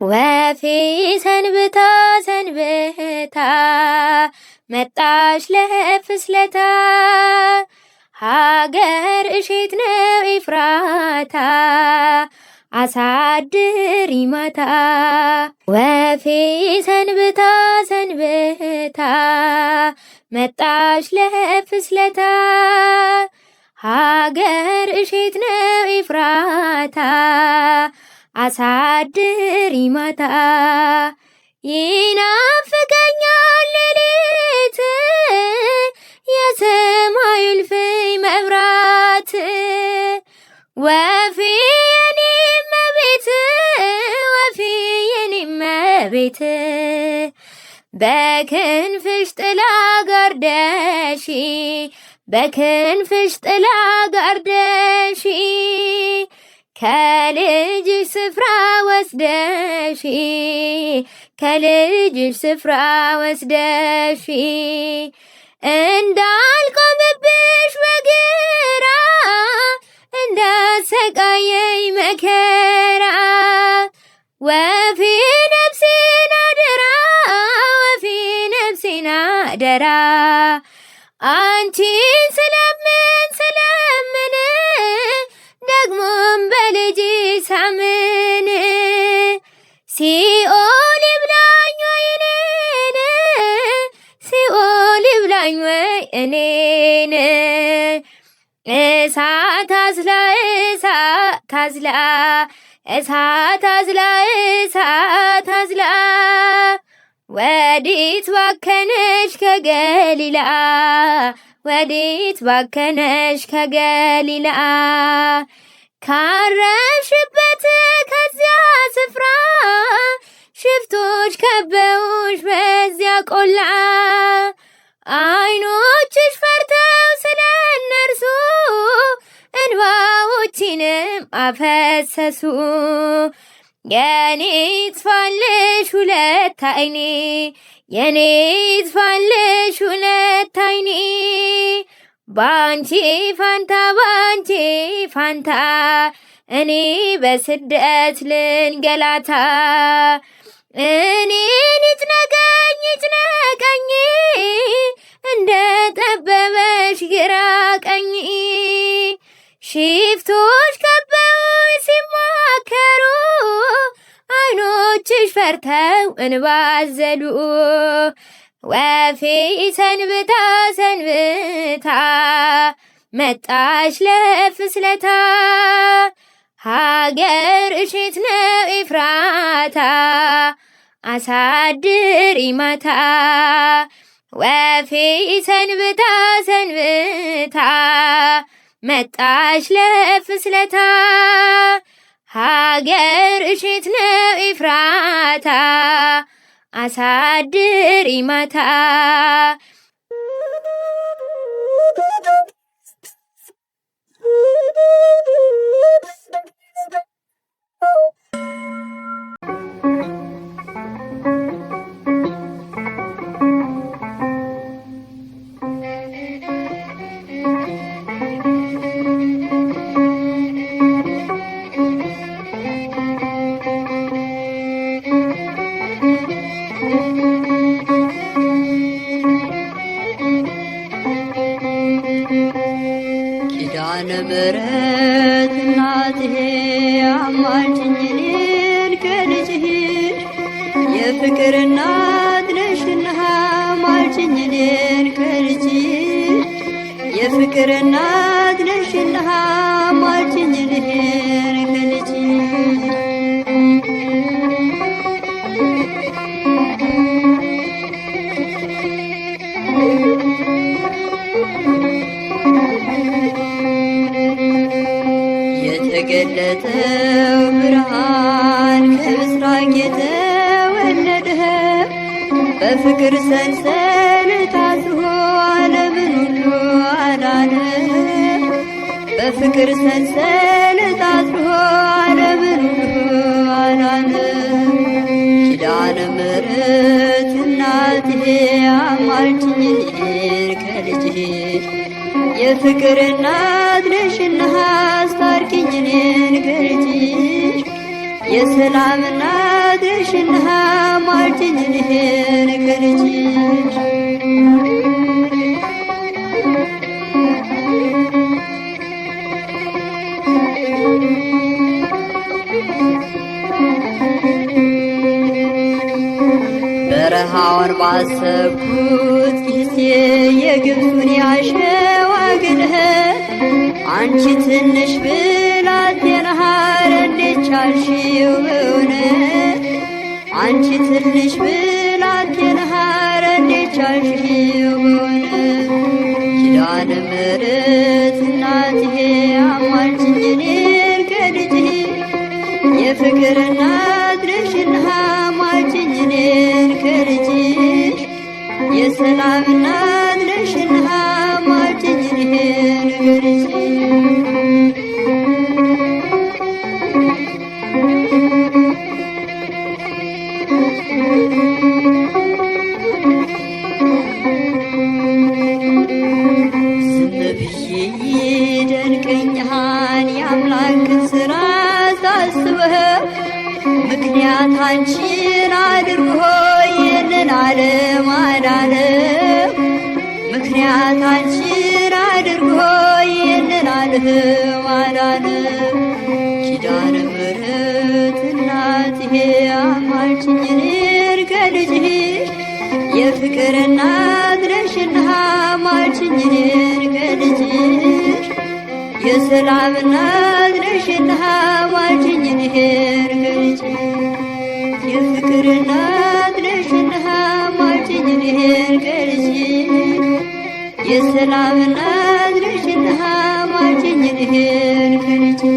ወፌ ሰንብታ ሰንብታ መጣች ለፍስለታ ሀገር እሼት ነው ኤፍራታ አሳድሪ ማታ። ወፌ ሰንብታ ሰንብታ መጣች ለፍስለታ ሀገር እሼት ነው ኤፍራታ አሳድሪ ማታ። ይናፍቀኛል ሌሊት የሰማዩ እልፍኝ መብራት ወፌ የኔ እመቤት ወፌ የኔ እመቤት በክንፍሽ ጥላ ጋርደሽ በክንፍሽ ጥላ ጋርደሽ ከልጅሽ ስፍራ ወስደሽ ከልጅሽ ስፍራ ወስደሽ እንዳልቆምብሽ በግራ እንዳሰቃየኝ መከራ ወፌ ነፍሴን አደራ ወፌ ነፍሴን አደራ አንቺን ስለምን ስለምን ደግሞም በልጅ ሳምን ሲኦል ይብላኝ ወይ እኔን ሲኦል ይብላኝ ወይ እኔን እሳት አዝላ እሳት አዝላ እሳት አዝላ እሳት አዝላ ወዴት ባከነሽ ከገሊላ ወዴት ባከነሽ ከገሊላ ካረፍሽበት ከዚያ ስፍራ ሽፍቶች ከበውሽ በዚያ ቆላ አይኖችሽ ፈርተው ስለ እነርሱ እንባዎችንም አፈሰሱ። የኔ ይጥፋልሽ ሁለት አይኔ የኔ ይጥፋልሽ ሁለት አይኔ ባንቺ ፋንታ ባንቺ ፋንታ እኔ በስደት ልንገላታ እኔን ይጭነቀኝ ይጭነቀኝ እንደ ጠበበሽ ግራ ቀኝ ሽፍቶች ከበውኝ ሲማከሩ አይኖችሽ ፈርተው እንባ አዘሉ። ወፌ ሰንብታ ሰንብታ መጣች ለፍስለታ ሀገር እሼት ነው ኤፍራታ አሳድሪ ማታ። ወፌ ሰንብታ ሰንብታ መጣች ለፍስለታ ሀገር እሼት ነው ኤፍራታ አሳድሪ ማታ። ኪዳነ ምሕረት እናቴ አማልጅኝ እኔን ከልጅሽ የፍቅር እናት ነሽና አማልጅኝ እኔን ከልጅሽ የፍቅር እናት ነሽና አማልጅኝ እኔን ከልጅሽ የተገለጠው ብርሃን ከምስራቅ የተወለደ በፍቅር ሰንሰለት ታስሮ ዓለምን ሁሉ አዳነ በፍቅር ሰንሰለት ታስሮ ዓለምን ሁሉ አዳነ። ኪዳነ ምሕረት እናቴ አማልጅኝ እኔን ከልጅሽ የፍቅር እናት ነሽና የሰላም እናት ነሽና ማልጅኝ እኔን ከልጅሽ በረሃውን ባሰብኩት ጊዜ የግብፁን ያሸዋ ግልህት አንቺ ትንሽ ብላቴና እንዴት ቻልሽው በእውነት አንቺ ትንሽ ብላቴና እንዴት ቻልሽው በእውነት ኪዳነ ምሕረት እናትዬ አማልጅኝ እኔን ከልጅሽ የፍቅር እናት ነሽና አማልጅኝ እኔን ከልጅሽ የሰላም እናት ነሽና አማልጅኝ እኔን ከልጅሽ ዝም ብዬ ይደንቀኛል የአምላክን ሥራ ሳስበህ ምክንያት አንቺን አድርጎ ይህንን ዓለም አዳነው ምክንያት አንቺን አድርጎ ይህንን ዓለም አዳነው ኪዳነ ምሕረት እናትዬ አማልጅኝ እኔን ከልጅሽ የፍቅር እናት ነሽና አማልጅኝ እኔን ከልጅሽ የሰላም እናት ነሽና አማልጅኝ እኔን ከልጅሽ የፍቅር እናት ነሽና አማልጅኝ እኔን ከልጅሽ የሰላም እናት ነሽና አማልጅኝ እኔን ከልጅሽ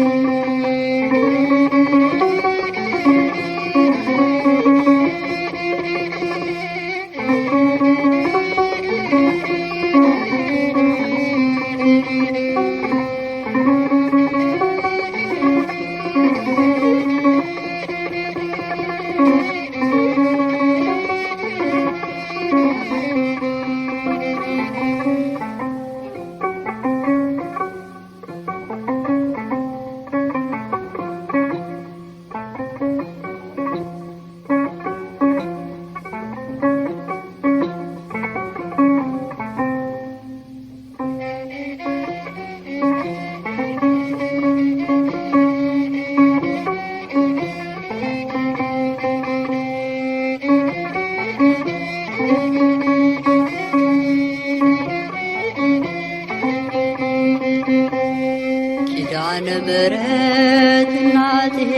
ኪዳነ ምሕረት እናትዬ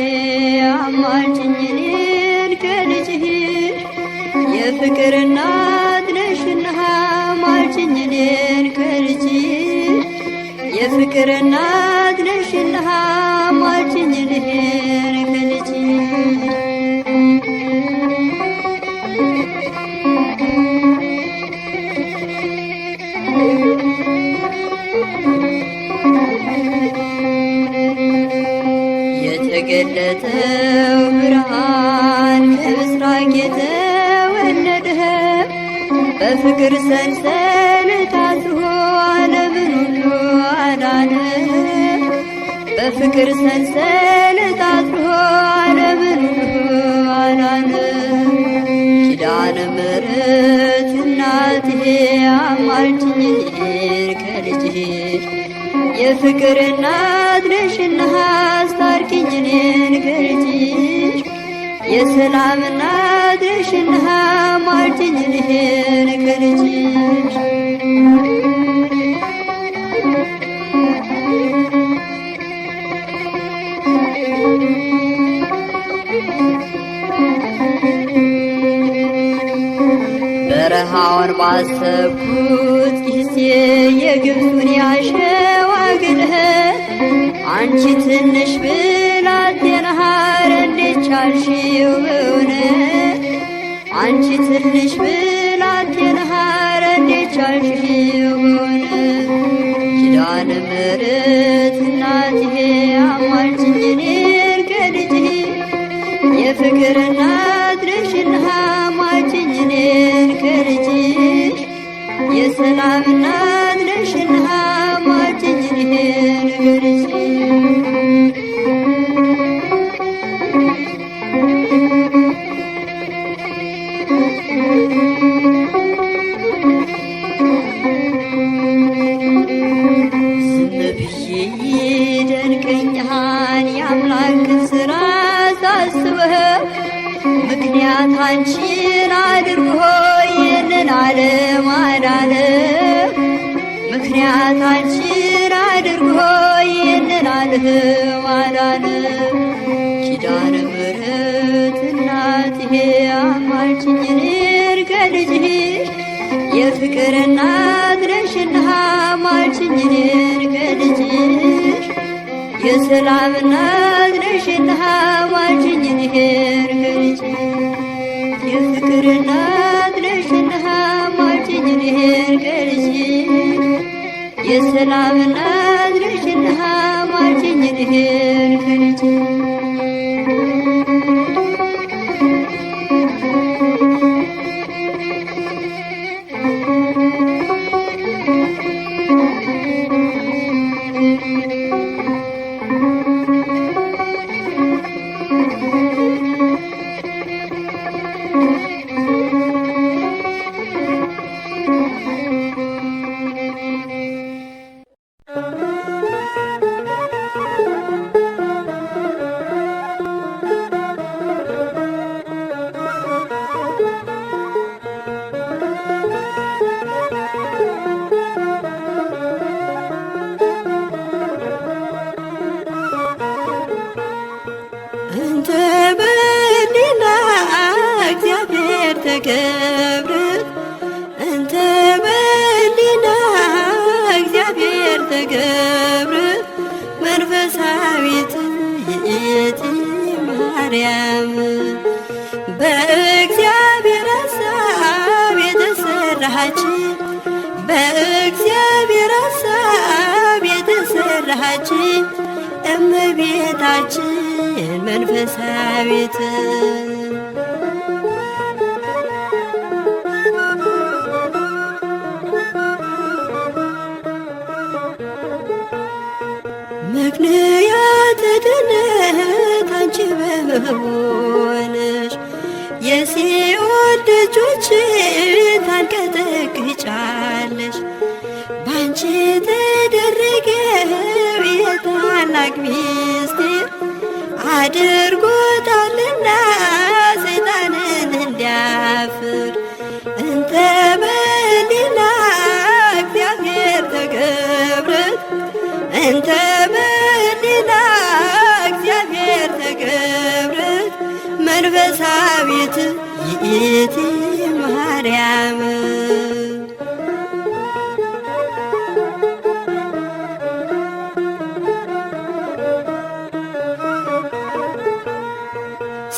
አማልጅኝ እኔን ከልጅሽ የፍቅር እናት ነሽና አማልጅኝ እኔን ከልጅሽ የፍቅር እናት ነሽና አማልጅኝ እኔን ከልጅሽ የተገለጠው ብርሃን ከምስራቅ የተወለደ በፍቅር ሰንሰለት ታስሮ ዓለምን ሁሉ አዳነ በፍቅር ሰንሰለት ታስሮ ዓለምን ሁሉ አዳነ ኪዳነ ምሕረት እናትዬ አማልጅኝ እኔን ከልጅሽ የፍቅር እናት ነሽና አስታርቂኝ እኔን ከልጅሽ የሰላም እናት ነሽና አማልጅኝ እኔን ከልጅሽ በረሃውን ባሰብኩት ጊዜ የግብፁን ያሸዋ ግልህት አንቺ ትንሽ ብላቴና እንዴት ቻልሽው በእውነት አንቺ ትንሽ ብላቴና እንዴት ቻልሽው በእውነት ኪዳነ ምሕረት እናትዬ አማልጅኝ እኔን ከልጅሽ የፍቅር እናት ነሽና አማልጅኝ እኔን ከልጅሽ የሰላም እናት ነሽና አማልጅኝ እኔን ከልጅሽ ይደንቀኛል የአምላክን ሥራ ሳስበው ምክንያት አንቺን አድርጎ ይህንን ዓለም አዳነ ምክንያት አንቺን አድርጎ ይህንን ዓለም አዳነ ኪዳነ ምሕረት እናትዬ አማልጅኝ እኔን ከልጅሽ የፍቅር እናት ነሽና አማልጅኝ እኔን ከልጅሽ የሰላም እናት ነሽና አማልጅኝ እኔን ከልጅሽ የፍቅር እናት ነሽና አማልጅኝ እኔን ከልጅሽ የሰላም እናት ነሽና አማልጅኝ እኔን ከልጅሽ ተገብር እንተ በሊና እግዚአብሔር ተገብር መንፈሳዊት ይእቲ ማርያም በእግዚአብሔር ሐሳብ የተሰራች በእግዚአብሔር ሐሳብ የተሰራች እመቤታችን መንፈሳዊት ምክንያተ ድነት አንቺ በመሆንሽ የሲኦል ደጆችን ታንቀጠቅጫለሽ ባንቺ ተደረገው የታላቅ ምስጢር አድርጎታልና ሰይጣንን እንዲያፍር እንተ በሊና እግዚአብሔር ተገብረት እንተ በሊና እግዚአብሔር ተገብረት መንፈሳዊት ይእቲ ማርያም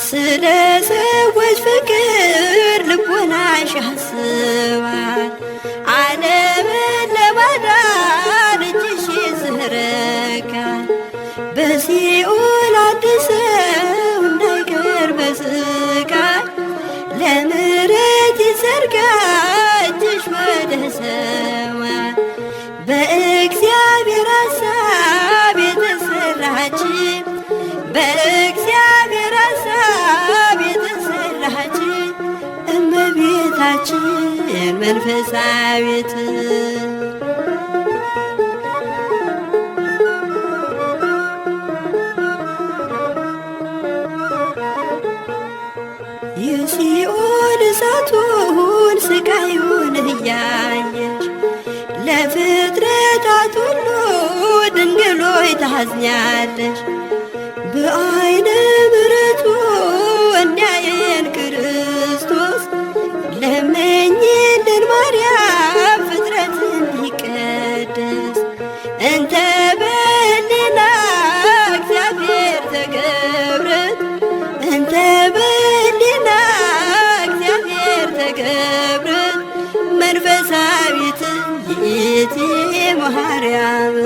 ስለ ሰዎች ፍቅር ልቦናሽ ያስባል ዓለምን ለማዳን እጅሽ ይዘረጋል በሲኦል አንድ ሰው እንዳይቀር በስቃይ ለምሕረት ይዘርጋ እጅሽ ወደ ሰማይ በእግዚአብሔር ሐሳብ የተሰራች በእግዚአብሔር ሐሳብ የተሰራች እመቤታችን መንፈሳዊት የሲኦል እሳቱን ስቃዩን እያየሽ ለፍጥረታት ሁሉ ድንግል ሆይ ታዝኛለሽ በዓይነ ምሕረቱ እንዲያየን ክርስቶስ ለምኝልን ማርያም ፍጥረት እንዲቀደስ እንተ በሊና እግዚአብሔር ተገብረት እንተ በሊና እግዚአብሔር ተገብረት መንፈሳዊት ይእቲ ማርያም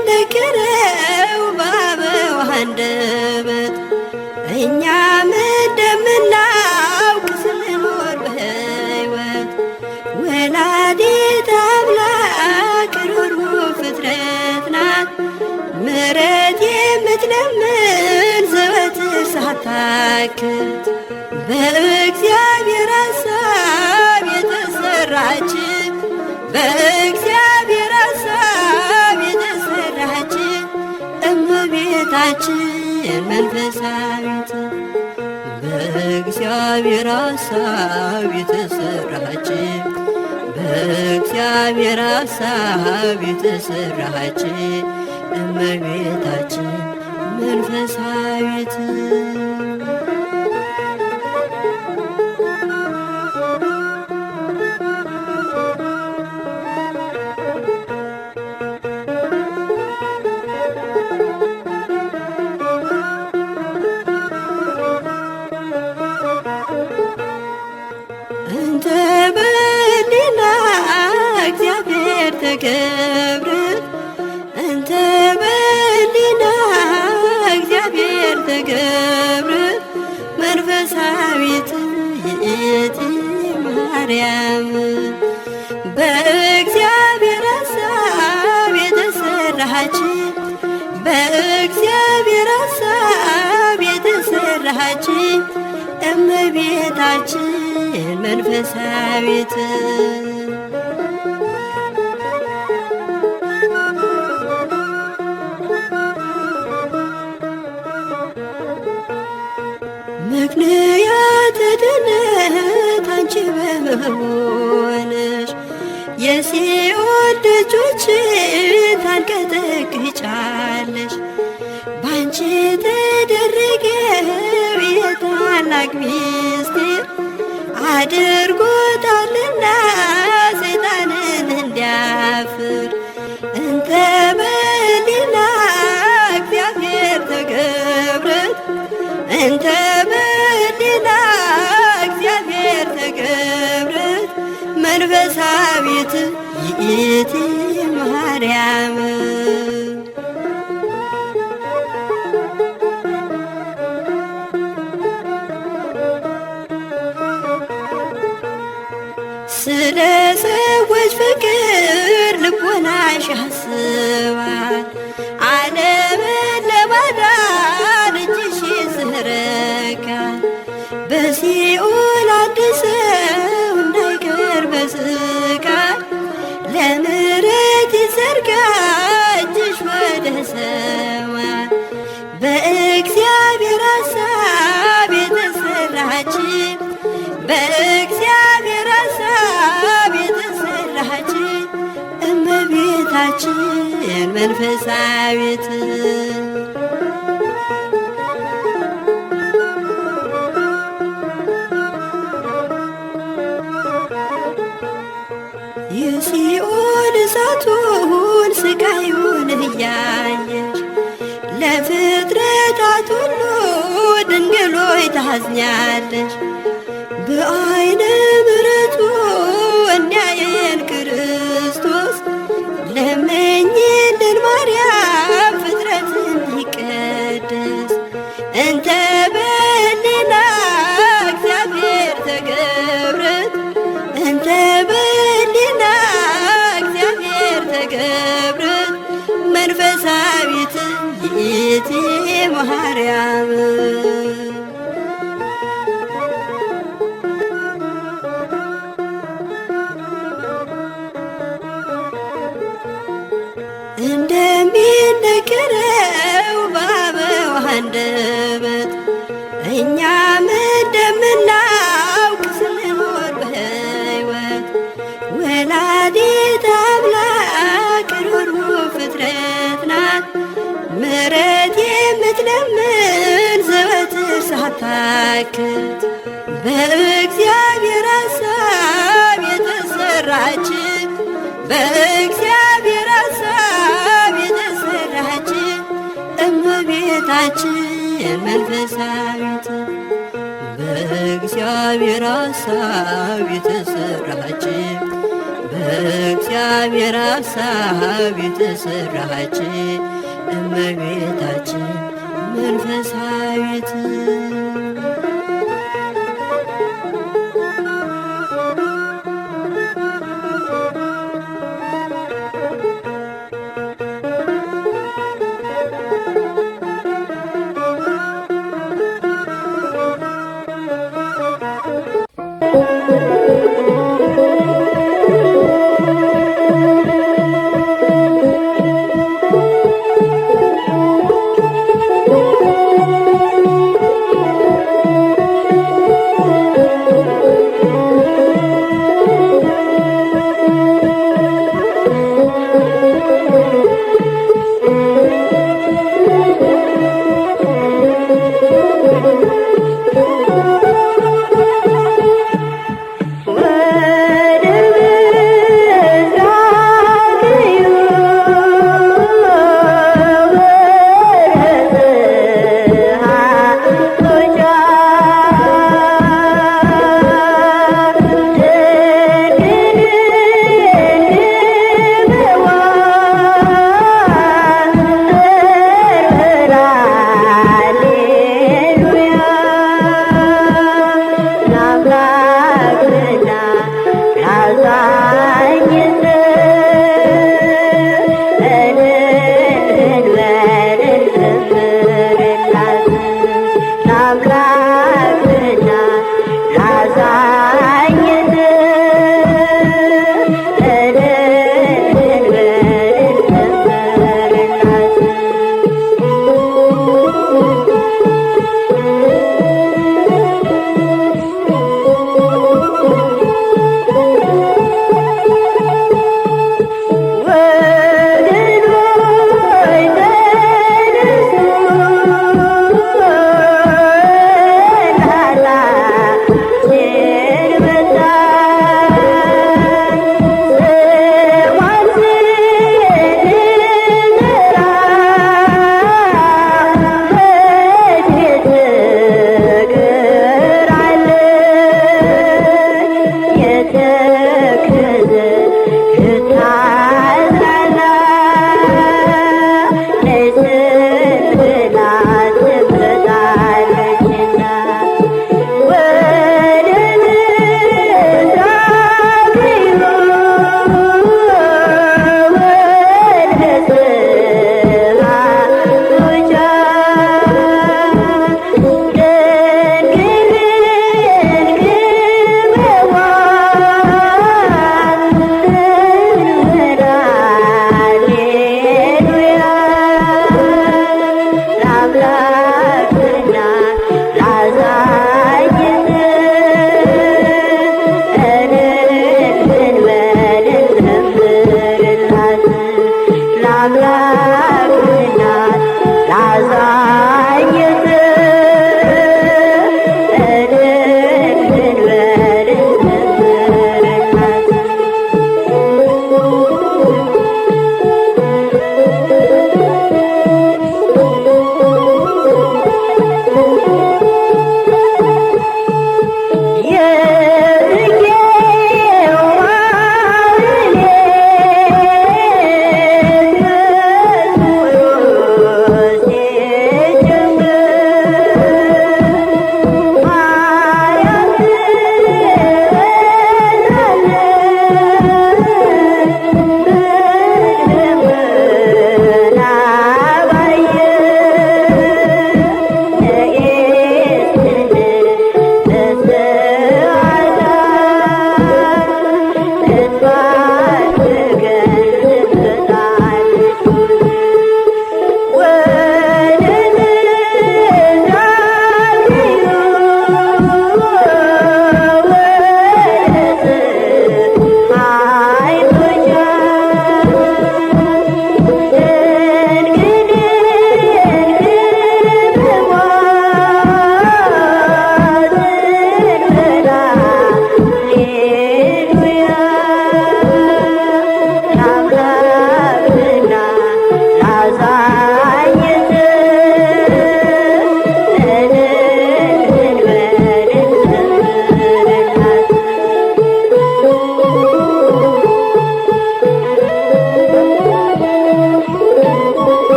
እንደሚነገረው በአበው አንደበት እኛም እንደምናውቅ ስንኖር በሕይወት ወላዲተ አምላክ ሩሩ ፍጥረት ናት ምሕረት የምትለምን ሳታክት በእግዚአብሔር ሐሳብ የተሰራች በእግዚአብሔር ሐሳብ የተሰራች እመቤታችን መንፈሳዊት በእግዚአብሔር ሐሳብ የተሰራች በእግዚአብሔር ሐሳብ የተሰራች እመቤታችን መንፈሳዊት እንተ በሊና እግዚአብሔር ተገብረ እንተ በሊና እግዚአብሔር ተገብረ መንፈሳዊት ይእቲ ማርያም በእግዚአብሔር ሐሳብ የተሰራች በእግዚአብሔር ሐሳብ የተሰራች እመቤታችን መንፈሳዊት ምክንያተ ድነት አንቺ በመሆንሽ የሲኦል ደጆችን ታንቀጠቅጫለሽ። ባንቺ ተደረገው የታላቅ ምስጢር አድርጎታልና ሰይጣንን እንዲያፍር እንተ በሊና እግዚአብሔር ተገብረት እንተ በሊና እግዚአብሔር ተገብረት መንፈሳዊት ይእቲ ማርያም ስለ ሰዎች ፍቅር ልቦናሽ ያስባል። ዓለምን ለማዳን እጅሽ ይዘረጋል። በሲኦል አንድ ሰው እንዳይቀር በስቃይ ለምሕረት ይዘርጋ እጅሽ ወደ ሰማይ በእግዚአብሔር ሐሳብ የተሰራች በእግዚአብሔር ሐሳብ የተሰራች እመቤታችን መንፈሳዊት የሲኦል እሳቱን ስቃዩን እያየሽ ለፍጥረታት ሁሉ ድንግል ሆይ ታዝኛለሽ። በዓይነ ምሕረቱ እንዲያየን ክርስቶስ ለምኝልን ማርያም ፍጥረት እንዲቀደስ እንተ በሊና እግዚአብሔር ተገብረት እንተ በሊና እግዚአብሔር ተገብረት መንፈሳዊት ይእቲ ማርያም እንደሚነገረው በአበው አንደበት እኛም እንደምናውቅ ስንኖር በሕይወት ወላዲተ አምላክ ርኅሩኅ ፍጥረት ናት። ምሕረት የምትለምን ዘወትር ሳታክት በእግዚአብሔር ሐሳብ የተሰራች በእግዚአብሔር ሐሳብ የተሰራች እመቤታችን መንፈሳዊት በእግዚአብሔር ሐሳብ የተሰራች በእግዚአብሔር ሐሳብ የተሰራች እመቤታችን መንፈሳዊት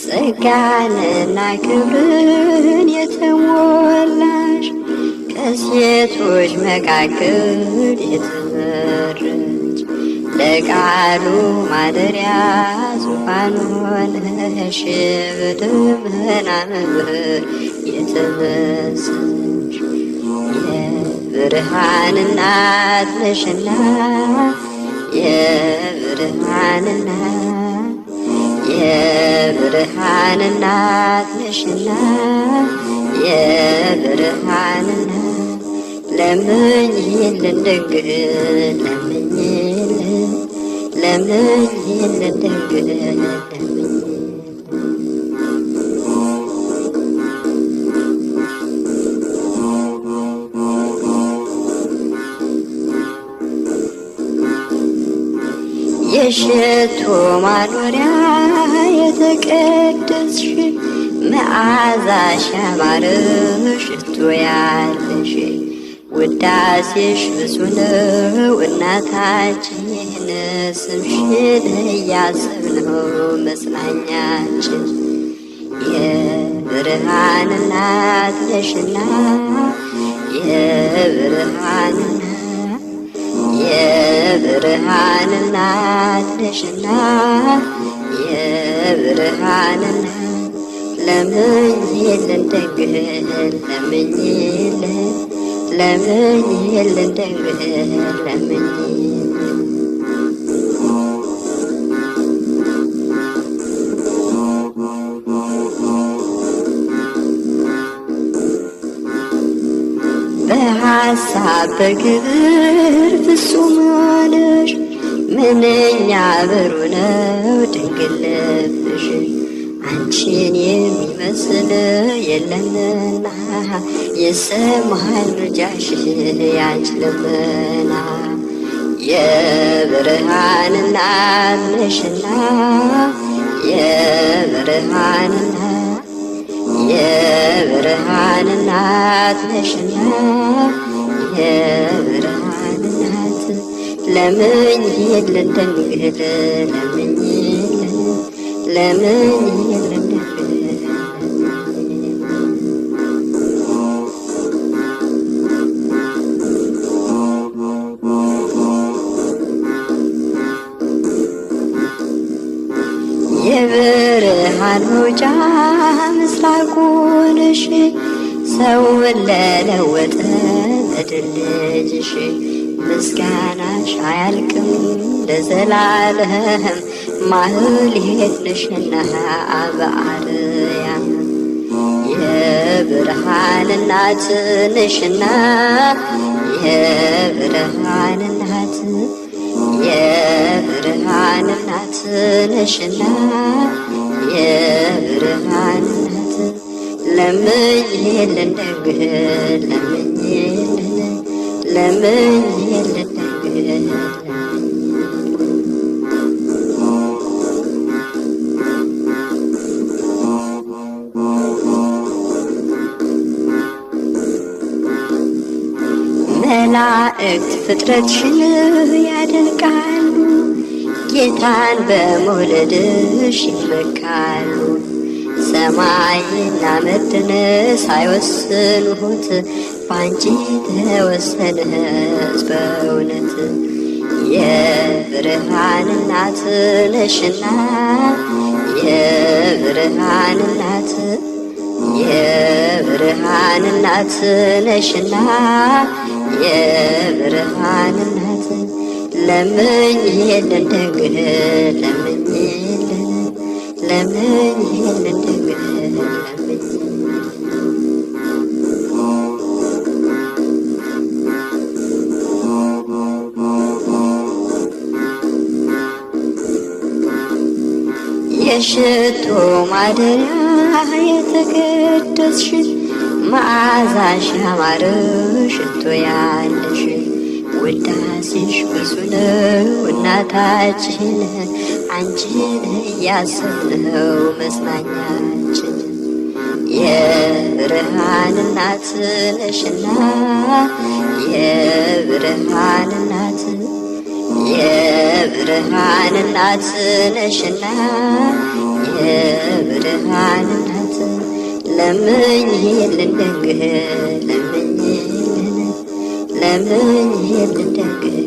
ጸጋንና ክብርን የተሞላሽ ከሴቶች መካከል የተመረጥሽ ለቃሉ ማደሪያ ዙፋን ሆነሽ በደመና መንበር የተመሰልሽ የብርሃን እናት ነሽና የብርሃን እናት ነሽና የብርሃን እናት ለምኝልን ድንግል ለምኝልን ድንግል የሽቱ ማኖሪያ የተቀደስሽ መዓዛሽ ያማረ ሽቶ ያለሽ ውዳሴሽ ብዙ ነው እናታችን ስምሽን እያሰብነው መጽናኛችን የብርሃን እናት ነሽና የብርሃን እናት ነሽና የብርሃን እናት ለምኝልን ድንግል ለምኝልን ድንግል ለምኝልን በሐሳብ በግብር ፍጹም ነሽ ምንኛ ብሩ ነው ድንግል ልብሽ አንቺን የሚመስል የለምና ይሰማል ምልጃሽ ያንቺ ልመና የብርሃን እናት ነሽና የብርሃን እናት ነሽና የብርሃን እናት ለምኝልን ድንግል ለምኝልን ድንግል የብርሃን መውጫ ምስራቁ ነሽ ሰውን ለለወጠ በድል ልጅሽ ምስጋናሽ አያልቅም ለዘላለም ማህሌት ነሽና በአርያም የብርሃን እናት ነሽና የብርሃን እናት ነሽና የብርሃን እናት ለምኝልን ድንግል ለምኝልን ድንግል መላእክት ፍጥረትሽን ያደንቃሉ ጌታን በመውለድሽ ይመካሉ ሰማይና ምድርን ሳይወስኑት ባንቺ ተወሰነ በእውነት የብርሃን እናት ነሽና የብርሃን እናት የብርሃን እናት ነሽና የብርሃን እናት ለምኝልን ደግህ ለምኝልን ለምኝልን ደግህ የሽቶ ማደሪያ የተቀደስሽ መዓዛሽ ያማረ ሽቶ ያለሽ ውዳሴሽ ብዙ ነው እናታችን አንቺን እያሰብነው መጽናኛችን የብርሃን እናት ነሽና የብርሃን እናት የብርሃን እናት ነሽና የብርሃን እናት ለምኝልን ደግህ ለምኝልን ለምኝልን ደግህ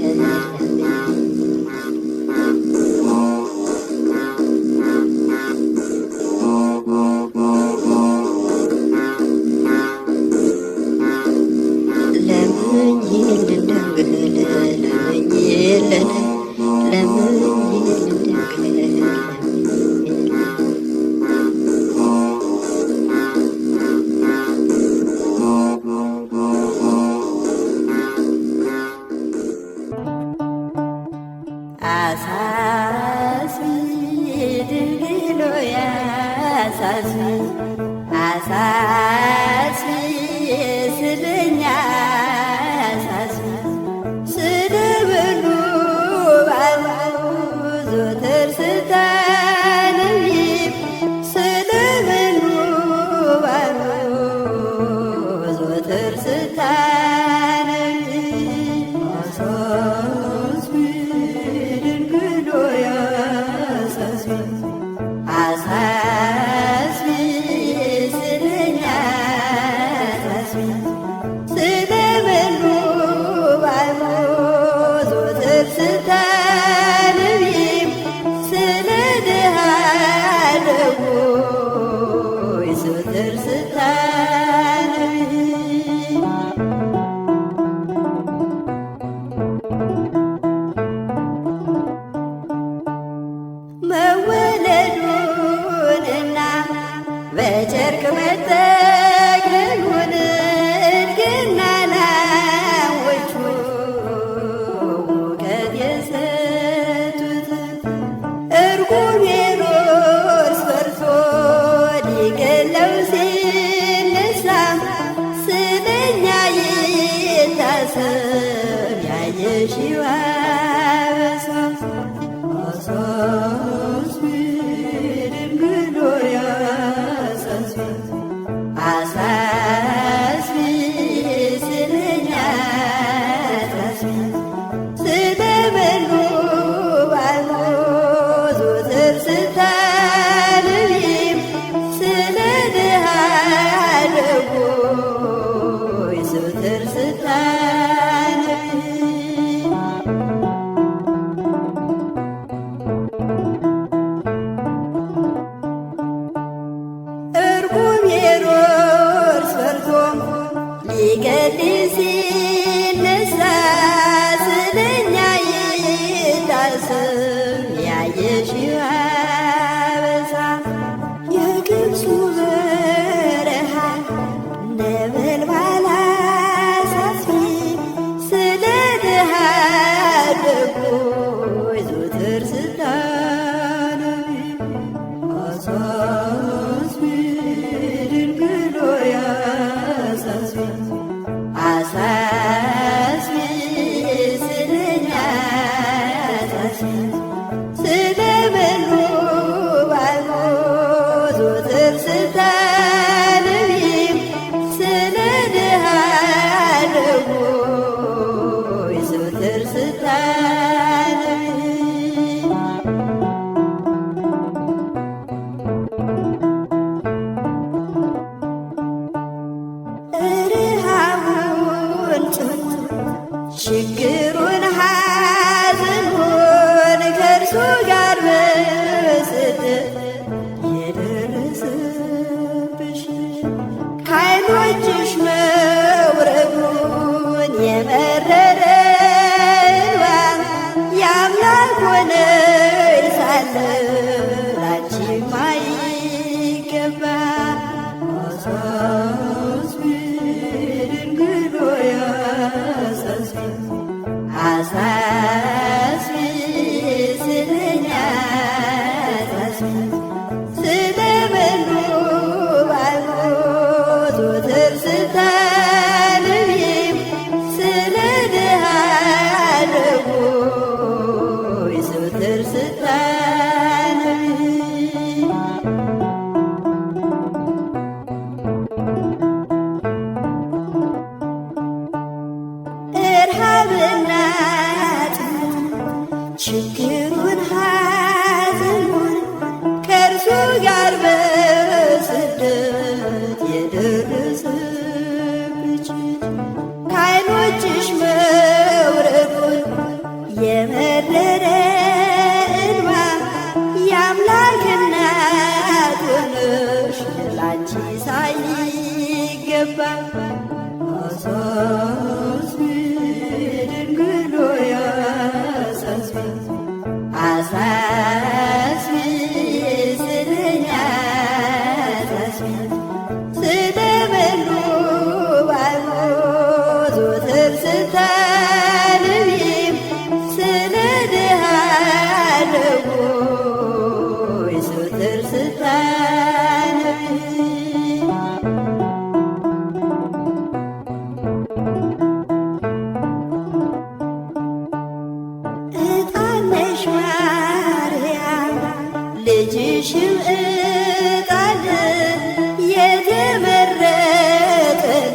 ለምኝልን ደግህ ለምኝልን ለምኝልን ደግህ አሳስቢ ድንግል ሆይ አሳስቢ አሳስቢ ስለኛ አሳስቢ ስለ ሁሉ ዘወትር ስታነቢ ስለ ሁሉ ዘወትር ስታነቢ አሳስቢ ድንግል ሆይ አሳስቢ ስለኛ አሳስቢ ስለ ሁሉ ዘወትር ስታነቢ ስለ ድሃ አደጎች ዘወትር ስታነቢ መወለዱንና በጨርቅ መጠቅለሉን እድግናና ላሞቹ ሙቀት የሰጡት እርጉም ሄሮድስ ፈርቶ ሊገድለው ሲነሳ ስለኛ ይታሰብ ያየሽው አበሳ አሳስቢ ድንግል ሆይ አሳስቢ አሳስቢ ስለኛ አሳስቢ ስለ ሁሉ ዘወትር ስታነቢ ስለ ድሃ አደጎች ዘወትር ስታነቢ እርጉም ሄሮድስ ፈርቶ ሊገድል ሲነሳ ስለኛ ይታሰብ ያየሽው አበሳ የግብፁ በረሃ ነበልባል አሳስቢ ስለ ድሃ አደጎች ዘወትር ስታነቢ አሳስቢ ድንግል ሆይ አሳስቢ ስለበሉ ባይሞት ዘወትር ስታልሚ ስለ ድሃ አደጎች ዘወትር ስታልሚ እርሃብና ችግሩን ሐዘኑን ከእርሱ ጋር በስደት የደረሰብሽ ከዓይኖችሽ መውረዱን የመረረ እንባ የአምላክ እናት ሆነሽ ላንቺ ሳይገባ አሳስቢ ድንግል ሆይ አሳስቢ አሳስቢ ስለኛ አሳስቢ ስለበሉ ባይሞት ዘወትር ስታልሚ ስለ ድሃ አደጎች ዘወትር ስታልሚ እጣነሽ ማርያም ልጅሽም እጣን የተመረጠ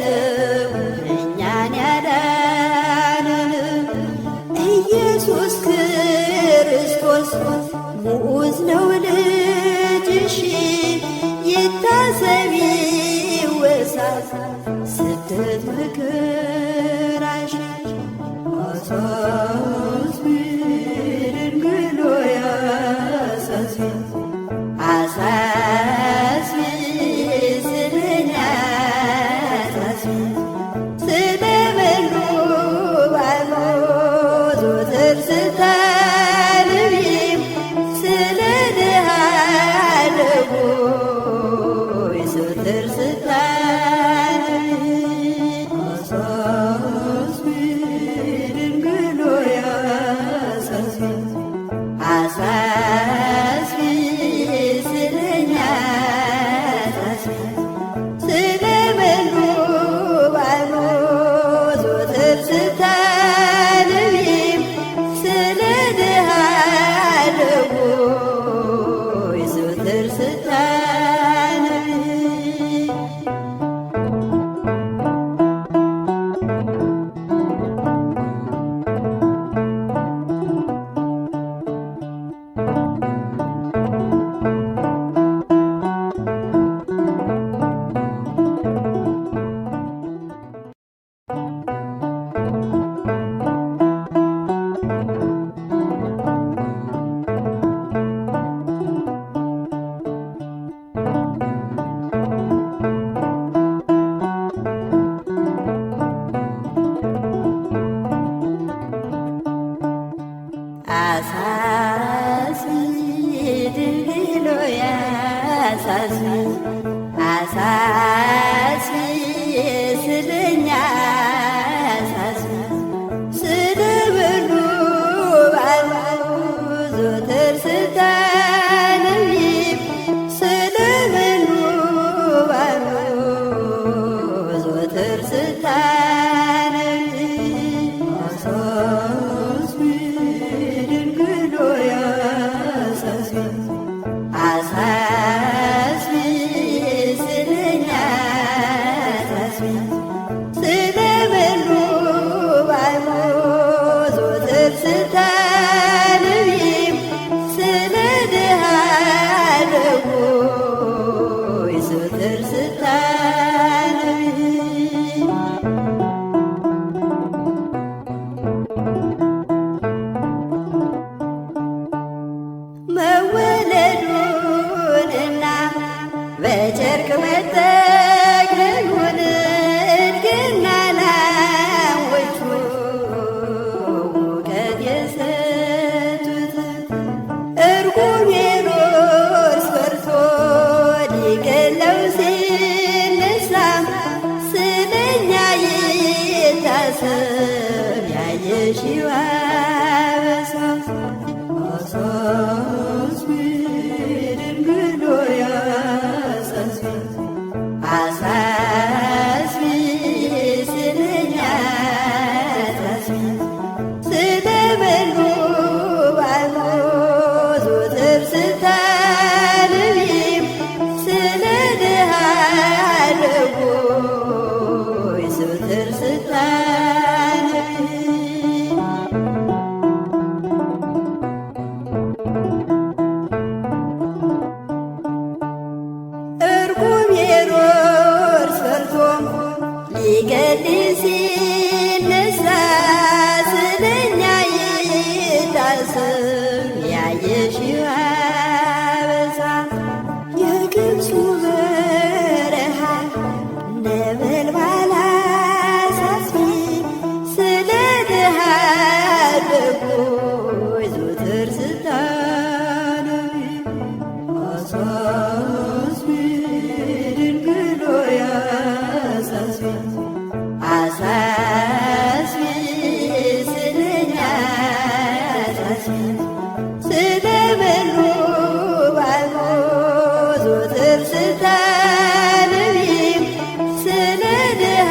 ነው እኛን ያዳነን ኢየሱስ ክርስቶስ ሙዑዝ ነው ልጅሽ ይታሰብ ይወሳ ስደት መከራሽ አሳስቢ ድንግል ሆይ አሳስቢ አሳስቢ ስለኛ አሳስቢ ስለበሉ ባይሞት ዘወትር ስታልሚ ስለ ድሃ አደጎች ዘወትር ስታልሚ አሳስቢ ድንግል ሆይ አሳስቢ አሳስቢ ስለኛ አሳስቢ ስለበሉ ባይሞት ዘወትር ስታልሚ ስለ ድሃ አደጎች ዘወትር ስታልሚ አሳስቢ ድንግል ሆይ አሳስቢ አሳስቢ ስለኛ አሳስቢ ስለበሉ ባይሞት ዘወትር ስታልሚ ስለበሉ ባይሞት ዘወትር ስታልሚ አሳስቢ ድንግል ሆይ አሳስቢ አሳስቢ ስለኛ አሳስቢ ስለበሉ ባይሞት ዘወትር ስታልሚ ስለ ድሃ አደጎች ዘወትር ስታልሚ መወለዱንና በጨርቅ መጠቅለሉን እድግና ላሞቹ ሙቀት የሰጡት እርጉም ሄሮድስ ፈርቶ ሊገድለው ሲነሳ ስለኛ ይታሰብ ያየሽው አበሳ አሳስቢ ሊገድል ሲነሳ ስለኛ ይታሰብ ያየሽው አበሳ የግብፁ በረሃ ነበልባል አሳስቢ ስለ ድሃ አደጎች ዘወትር ስታነቢ አሳስቢ ድንግል ሆይ አሳስቢ አሳስቢ ስለኛ አሳስቢ ስለበሉ ባልሞ ዘወትር ስታነቢ ስለ ድሃ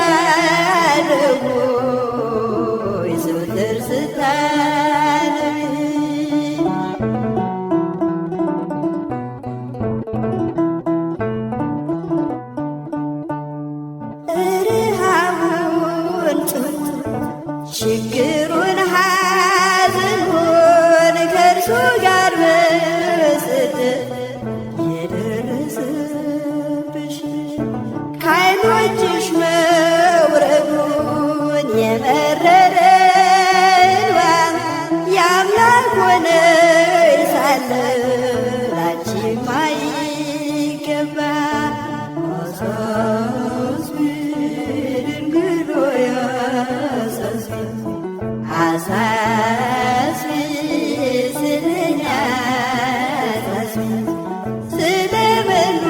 አደጎች ዘወትር ስታነቢ ረሃቡን ችግሩን ሐዘኑን ከእርሱ ጋር በስደት የደረሰብሽ ከዓይኖችሽ መውረዱን የመረረ እንባ የአምላክ ሆነሽ ሳለ ላንቺ ማይገባ አሳስቢ ድንግል ሆይ አሳስቢ አሳስቢ ስለኛ አሳስቢ ስለበሉ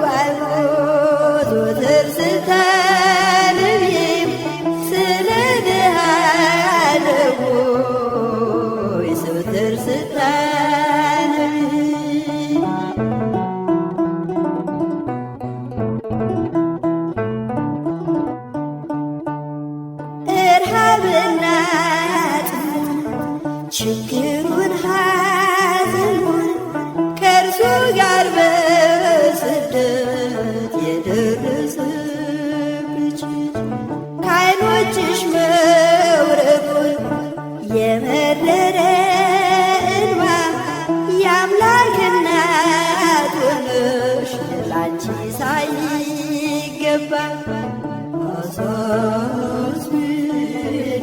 ባልሞ ዘወትር ስታነቢ ስለ ድሃ አደጎች ዘወትር ስታነቢ እርሃብና ጥም ችግሩን ሐዘኑን ከእርሱ ጋር በስደት የደረሰብሽ ከዓይኖችሽ መውረዱን የመረረ እንባ የአምላክ እናት ሆነሽ ላንቺ ሳይገባ አሳስቢ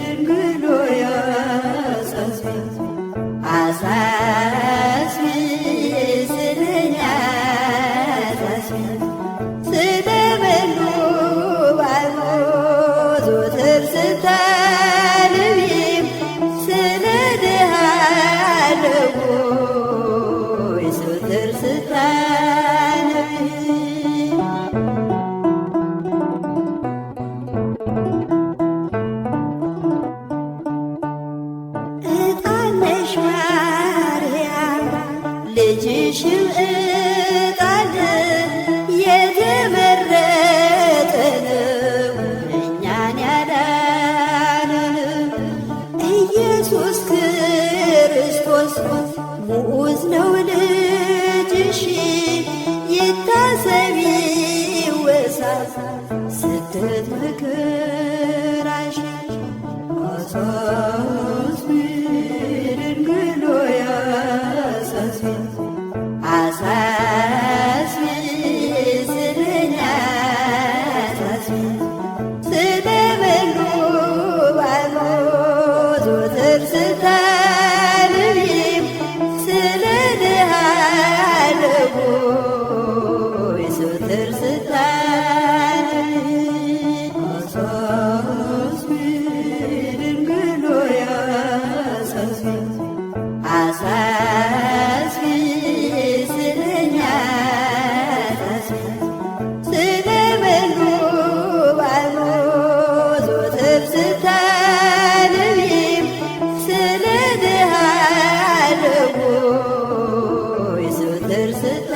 ድንግል ሆይ አሳስቢ አሳስቢ ስለኛ አሳስቢ ስለበሉ ባልሞ ዘወትር ስታነቢ ስለ ድሃ አደጎች ዘወትር ስታነቢ እጣነሽ ማርያም ልጅሽም እጣን የተመረጠ ነው እኛን ያዳነን ኢየሱስ ክርስቶስ ሙዑዝ ነው ልጅሽ ይታሰብ ይወሳ ስደት መከራሽ አሳስቢ ድንግል ሆይ አሳስቢ አሳስቢ ስለኛ አሳስቢ ስለበሉ ባልሞ ዘወትር ስታነቢ ስለ ድሃ አደጎች ዘወትር ስታነቢ አሳስቢ ድንግል ሆይ አሳስቢ አሳስቢ ስለኛ አሳስቢ ስለበሉ ባልሞ ዘወትር ስታነቢ ስለ ድሃ አደጎች ዘወትር ስታ